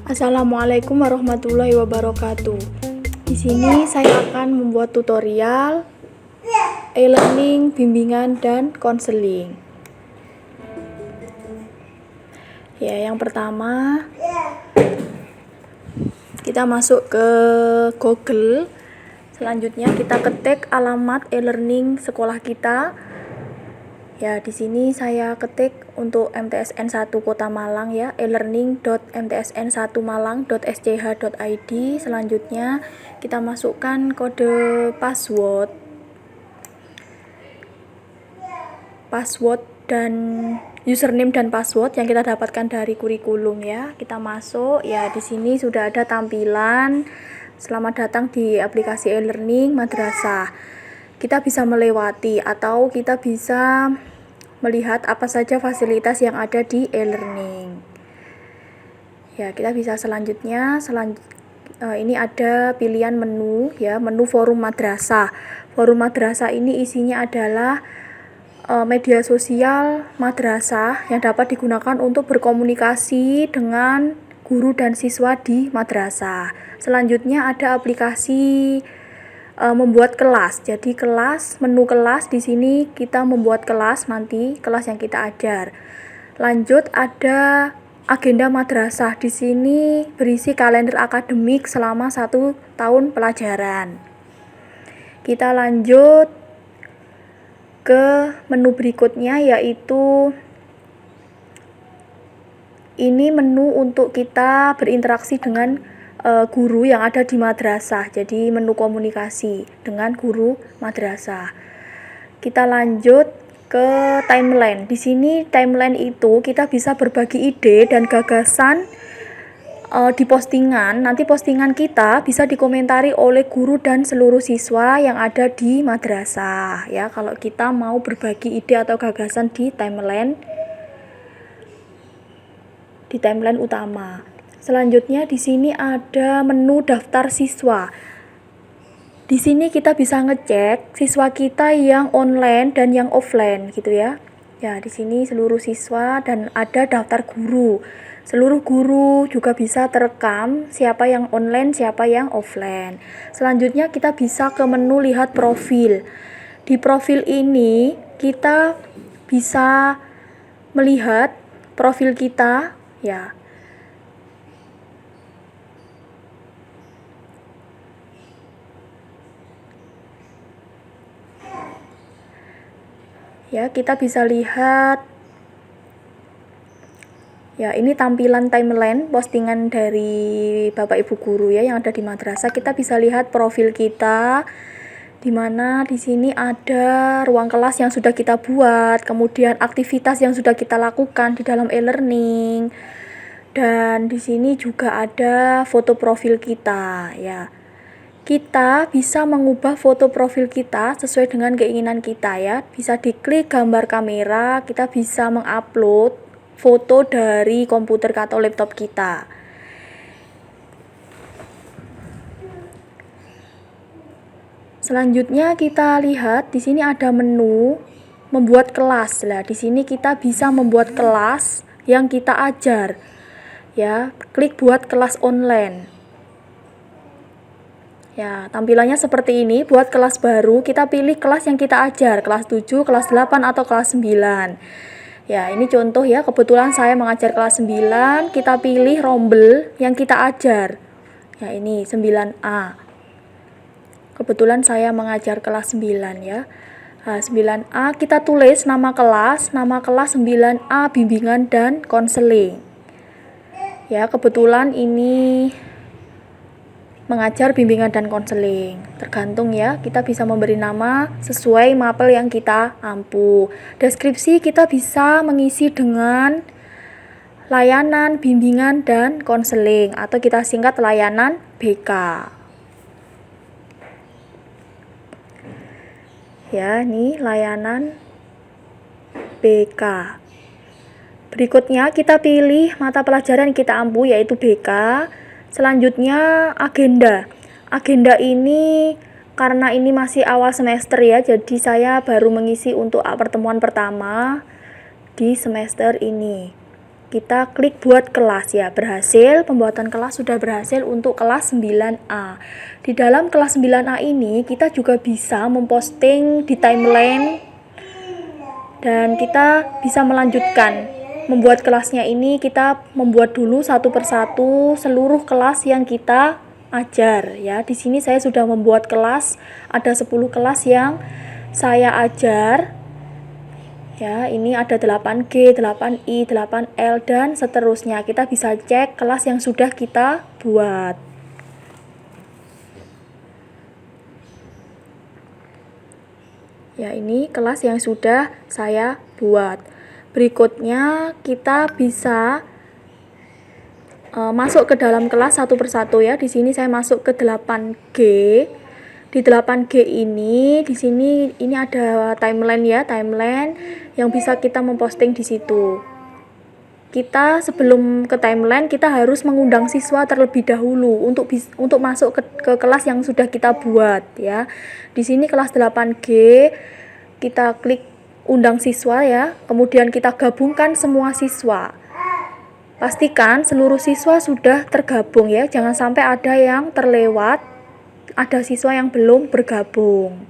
Assalamualaikum warahmatullahi wabarakatuh. Di sini saya akan membuat tutorial e-learning, bimbingan, dan konseling. Ya, yang pertama kita masuk ke Google. Selanjutnya kita ketik alamat e-learning sekolah kita. Ya, di sini saya ketik untuk MTSN 1 Kota Malang ya, elearning.mtsn1malang.sch.id. Selanjutnya kita masukkan kode password dan username dan password yang kita dapatkan dari kurikulum ya. Kita masuk ya, di sini sudah ada tampilan selamat datang di aplikasi e-learning madrasah. Kita bisa melewati atau kita bisa melihat apa saja fasilitas yang ada di e-learning. Ya, kita bisa selanjutnya ini ada pilihan menu ya, menu forum madrasah. Forum madrasah ini isinya adalah media sosial madrasah yang dapat digunakan untuk berkomunikasi dengan guru dan siswa di madrasah. Selanjutnya ada aplikasi membuat kelas. Jadi menu kelas di sini kita membuat kelas, nanti kelas yang kita ajar. Lanjut ada agenda madrasah. Di sini berisi kalender akademik selama 1 tahun pelajaran. Kita lanjut ke menu berikutnya, yaitu ini menu untuk kita berinteraksi dengan guru yang ada di madrasah. Jadi menu komunikasi dengan guru madrasah. Kita lanjut ke timeline. Di sini timeline itu kita bisa berbagi ide dan gagasan di postingan. Nanti postingan kita bisa dikomentari oleh guru dan seluruh siswa yang ada di madrasah ya. Kalau kita mau berbagi ide atau gagasan di timeline utama. Selanjutnya di sini ada menu daftar siswa. Di sini kita bisa ngecek siswa kita yang online dan yang offline gitu ya. Ya, di sini seluruh siswa dan ada daftar guru. Seluruh guru juga bisa terekam siapa yang online, siapa yang offline. Selanjutnya kita bisa ke menu lihat profil. Di profil ini kita bisa melihat profil kita ya. Ya, kita bisa lihat ya, ini tampilan timeline postingan dari Bapak Ibu guru ya yang ada di madrasah. Kita bisa lihat profil kita, di mana di sini ada ruang kelas yang sudah kita buat, kemudian aktivitas yang sudah kita lakukan di dalam e-learning. Dan di sini juga ada foto profil kita ya. Kita bisa mengubah foto profil kita sesuai dengan keinginan kita ya. Bisa diklik gambar kamera, kita bisa mengupload foto dari komputer atau laptop kita. Selanjutnya kita lihat di sini ada menu membuat kelas. Lah, di sini kita bisa membuat kelas yang kita ajar. Ya, klik buat kelas online. Ya, tampilannya seperti ini. Buat kelas baru, kita pilih kelas yang kita ajar, kelas 7, kelas 8, atau kelas 9. Ya, ini contoh ya, kebetulan saya mengajar kelas 9, kita pilih rombel yang kita ajar. Ya, ini 9A. Kebetulan saya mengajar kelas 9 ya. Nah, 9A kita tulis nama kelas 9A bimbingan dan konseling. Ya, kebetulan ini mengajar bimbingan dan konseling. Tergantung ya, kita bisa memberi nama sesuai mapel yang kita ampu. Deskripsi kita bisa mengisi dengan layanan bimbingan dan konseling atau kita singkat layanan BK. Ya, ini layanan BK. Berikutnya kita pilih mata pelajaran yang kita ampu yaitu BK. Selanjutnya agenda. Agenda ini karena ini masih awal semester ya, jadi saya baru mengisi untuk pertemuan pertama di semester ini. kita klik buat kelas ya. Berhasil, pembuatan kelas sudah berhasil untuk kelas 9A. Di dalam kelas 9A ini kita juga bisa memposting di timeline dan kita bisa melanjutkan membuat kelasnya. Ini kita membuat dulu satu persatu seluruh kelas yang kita ajar ya. Di sini saya sudah membuat kelas, ada 10 kelas yang saya ajar. Ya, ini ada 8G, 8I, 8L, dan seterusnya. Kita bisa cek kelas yang sudah kita buat. Ya, ini kelas yang sudah saya buat. Berikutnya kita bisa masuk ke dalam kelas satu persatu ya. Di sini saya masuk ke 8G. Di 8G ini, di sini ini ada timeline ya, timeline yang bisa kita memposting di situ. Kita sebelum ke timeline kita harus mengundang siswa terlebih dahulu untuk masuk ke kelas yang sudah kita buat ya. Di sini kelas 8G kita klik undang siswa ya. Kemudian kita gabungkan semua siswa. Pastikan seluruh siswa sudah tergabung ya. Jangan sampai ada yang terlewat. Ada siswa yang belum bergabung.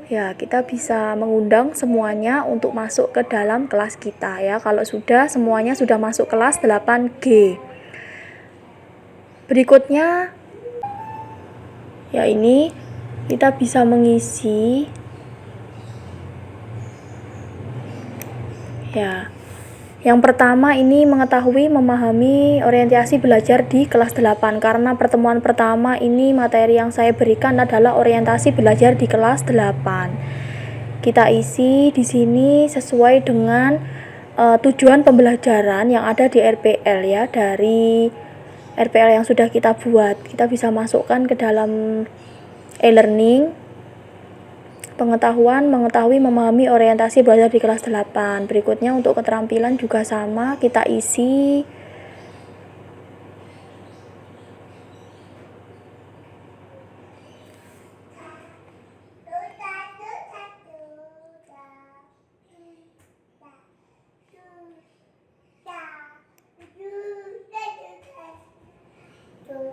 Ya, kita bisa mengundang semuanya untuk masuk ke dalam kelas kita ya. Kalau semuanya sudah masuk kelas 8G. Berikutnya ya, ini kita bisa mengisi ya. Yang pertama ini mengetahui memahami orientasi belajar di kelas 8. Karena pertemuan pertama ini materi yang saya berikan adalah orientasi belajar di kelas 8. Kita isi di sini sesuai dengan tujuan pembelajaran yang ada di RPL ya. Dari RPL yang sudah kita buat, kita bisa masukkan ke dalam e-learning. Mengetahui memahami orientasi belajar di kelas 8. Berikutnya untuk keterampilan juga sama, kita isi.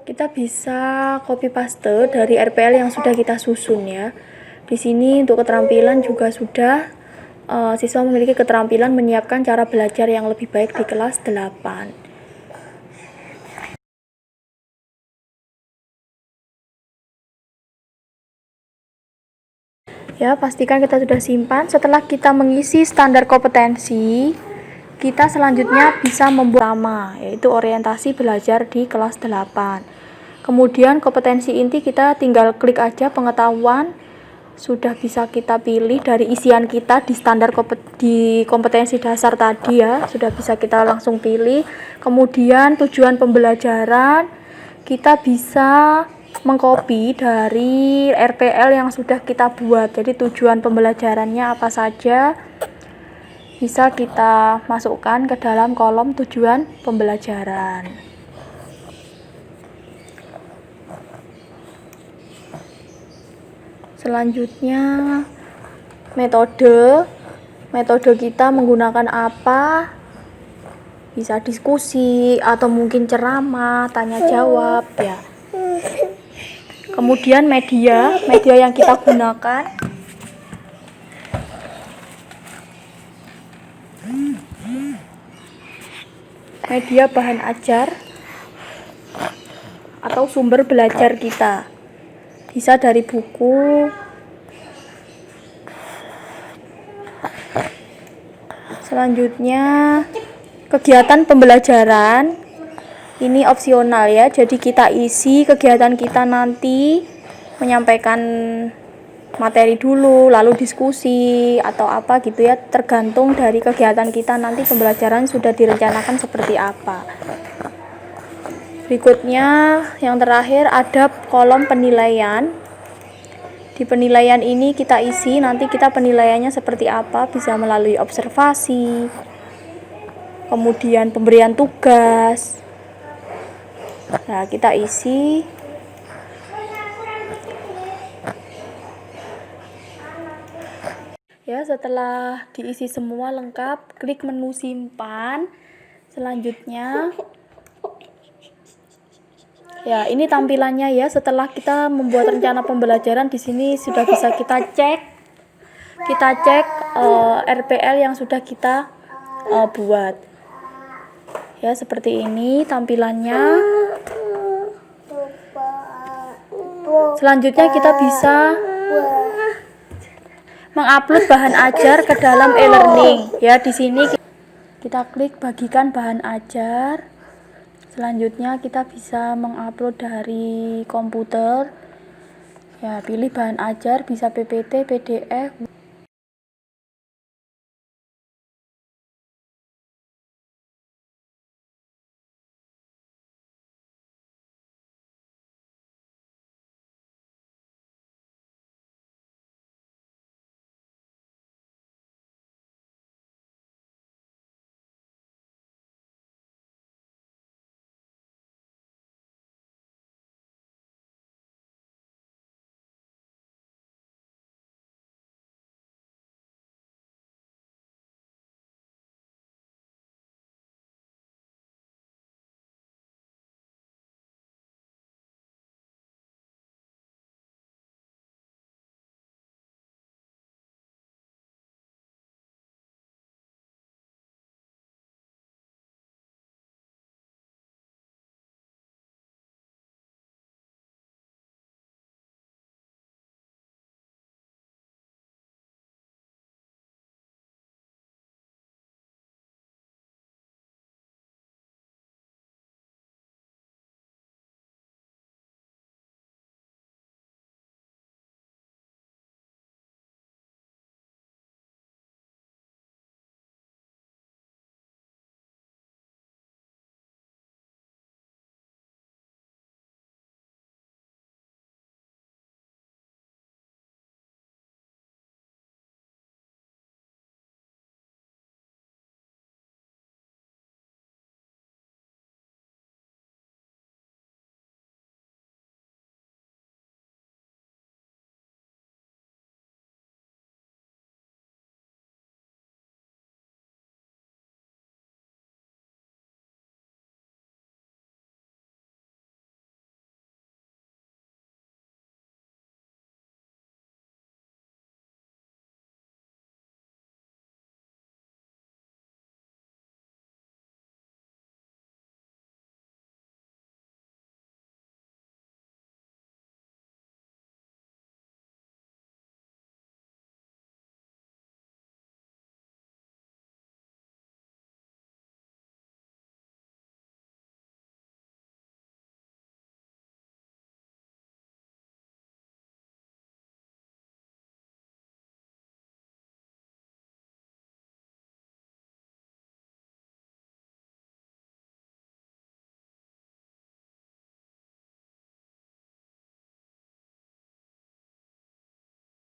Kita bisa copy paste dari RPL yang sudah kita susun ya. Di sini untuk keterampilan juga sudah siswa memiliki keterampilan menyiapkan cara belajar yang lebih baik di kelas 8. Ya, pastikan kita sudah simpan. Setelah kita mengisi standar kompetensi, kita selanjutnya bisa membuat yaitu orientasi belajar di kelas 8. Kemudian kompetensi inti kita tinggal klik aja pengetahuan. Sudah bisa kita pilih dari isian kita di standar di kompetensi dasar tadi ya, sudah bisa kita langsung pilih. Kemudian tujuan pembelajaran kita bisa mengcopy dari RPL yang sudah kita buat. Jadi tujuan pembelajarannya apa saja bisa kita masukkan ke dalam kolom tujuan pembelajaran. Selanjutnya metode kita menggunakan apa, bisa diskusi atau mungkin ceramah, tanya jawab ya. Kemudian media yang kita gunakan media bahan ajar atau sumber belajar kita. Bisa dari buku, selanjutnya kegiatan pembelajaran ini opsional ya, jadi kita isi kegiatan kita nanti menyampaikan materi dulu lalu diskusi atau apa gitu ya, tergantung dari kegiatan kita nanti pembelajaran sudah direncanakan seperti apa. Berikutnya yang terakhir ada kolom penilaian. Di penilaian ini kita isi nanti kita penilaiannya seperti apa, bisa melalui observasi, kemudian pemberian tugas. Nah, kita isi. Ya, setelah diisi semua lengkap, klik menu simpan. Selanjutnya, ya ini tampilannya ya setelah kita membuat rencana pembelajaran. Di sini sudah bisa kita cek RPL yang sudah kita buat. Ya seperti ini tampilannya. Selanjutnya kita bisa mengupload bahan ajar ke dalam e-learning. Ya di sini kita klik bagikan bahan ajar. Selanjutnya kita bisa mengupload dari komputer. Ya, pilih bahan ajar, bisa PPT, PDF.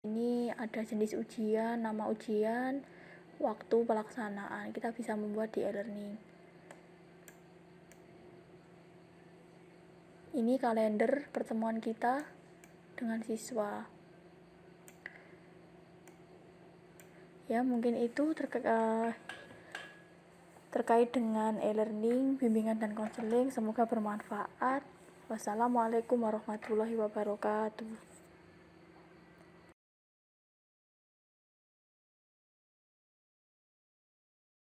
Ini ada jenis ujian, nama ujian, waktu pelaksanaan. Kita bisa membuat di e-learning. Ini kalender pertemuan kita dengan siswa. Ya, mungkin itu terkait dengan e-learning, bimbingan dan konseling. Semoga bermanfaat. Wassalamualaikum warahmatullahi wabarakatuh.